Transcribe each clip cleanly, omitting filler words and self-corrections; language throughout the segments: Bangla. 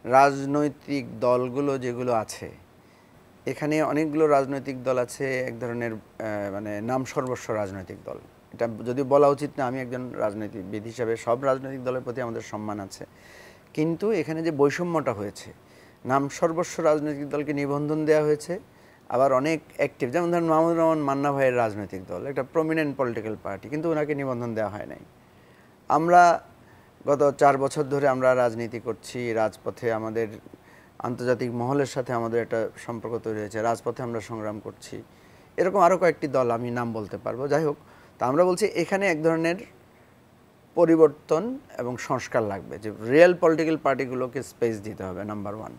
রাজনৈতিক দলগুলো যেগুলো আছে, এখানে অনেকগুলো রাজনৈতিক দল আছে এক ধরনের মানে নাম সর্বস্ব রাজনৈতিক দল। এটা যদি বলা উচিত না, আমি একজন রাজনীতিবিদ হিসাবে সব রাজনৈতিক দলের প্রতি আমাদের সম্মান আছে, কিন্তু এখানে যে বৈষম্যটা হয়েছে, নাম সর্বস্ব রাজনৈতিক দলকে নিবন্ধন দেওয়া হয়েছে, আবার অনেক অ্যাক্টিভ, যেমন ধরেন মাহমুদুর রহমান মান্না ভাইয়ের রাজনৈতিক দল, একটা প্রমিনেন্ট পলিটিক্যাল পার্টি, কিন্তু ওনাকে নিবন্ধন দেওয়া হয় নাই। আমরা গত 4 বছর ধরে আমরা রাজনীতি করছি, রাজপথে আমাদের আন্তর্জাতিক মহলের সাথে আমাদের একটা সম্পর্ক তৈরি হয়েছে, রাজপথে আমরা সংগ্রাম করছি, এরকম আরও কয়েকটি দল আমি নাম বলতে পারবো। যাই হোক, তা আমরা বলছি এখানে এক ধরনের পরিবর্তন এবং সংস্কার লাগবে, যে রিয়েল পলিটিক্যাল পার্টিগুলোকে স্পেস দিতে হবে, নাম্বার 1।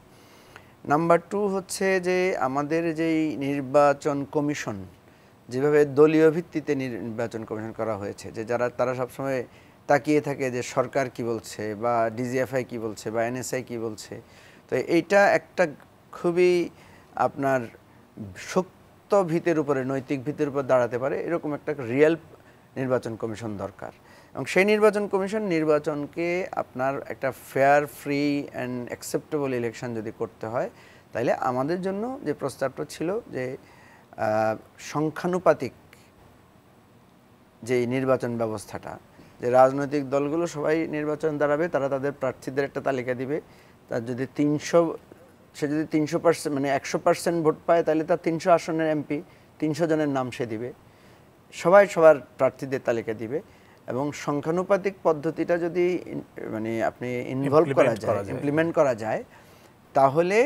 নাম্বার 2 হচ্ছে যে আমাদের যেই নির্বাচন কমিশন, যেভাবে দলীয় ভিত্তিতে নির্বাচন কমিশন করা হয়েছে, যে তারা সবসময় তাকিয়ে থাকে যে সরকার কি বলছে, বা ডিজিএফআই কি বলছে, বা এনএসআই কি বলছে, তো এইটা একটা খুবই আপনার শক্ত ভিতের উপরে, নৈতিক ভিতের উপর দাঁড়াতে পারে, এরকম একটা রিয়েল নির্বাচন কমিশন দরকার। এবং সেই নির্বাচন কমিশন নির্বাচনকে আপনার একটা fair, free and acceptable election যদি করতে হয়, তাইলে আমাদের জন্য যে প্রস্তাবটা ছিল যে সংখ্যানুপাতিক যে নির্বাচন ব্যবস্থাটা, যে রাজনৈতিক দলগুলো সবাই নির্বাচন দাঁড়াবে, তারা তাদের প্রার্থীদের একটা তালিকা দিবে, তার যদি 300, সে যদি 300% মানে 100% ভোট পায়, তাহলে তার 300 আসনের এমপি, 300 জনের নাম সে দিবে, সবাই সবার প্রার্থীদের তালিকা দিবে। এবং সংখ্যানুপাতিক পদ্ধতিটা যদি মানে আপনি ইনভলভ করা যায়, ইমপ্লিমেন্ট করা যায়, তাহলে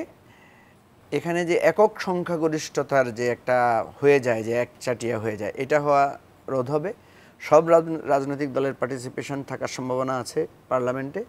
এখানে যে একক সংখ্যাগরিষ্ঠতার যে একটা হয়ে যায়, যে একচাটিয়া হয়ে যায়, এটা হওয়া রোধ হবে। সব রাজনৈতিক দলের পার্টিসিপেশন থাকার সম্ভাবনা আছে পার্লামেন্টে।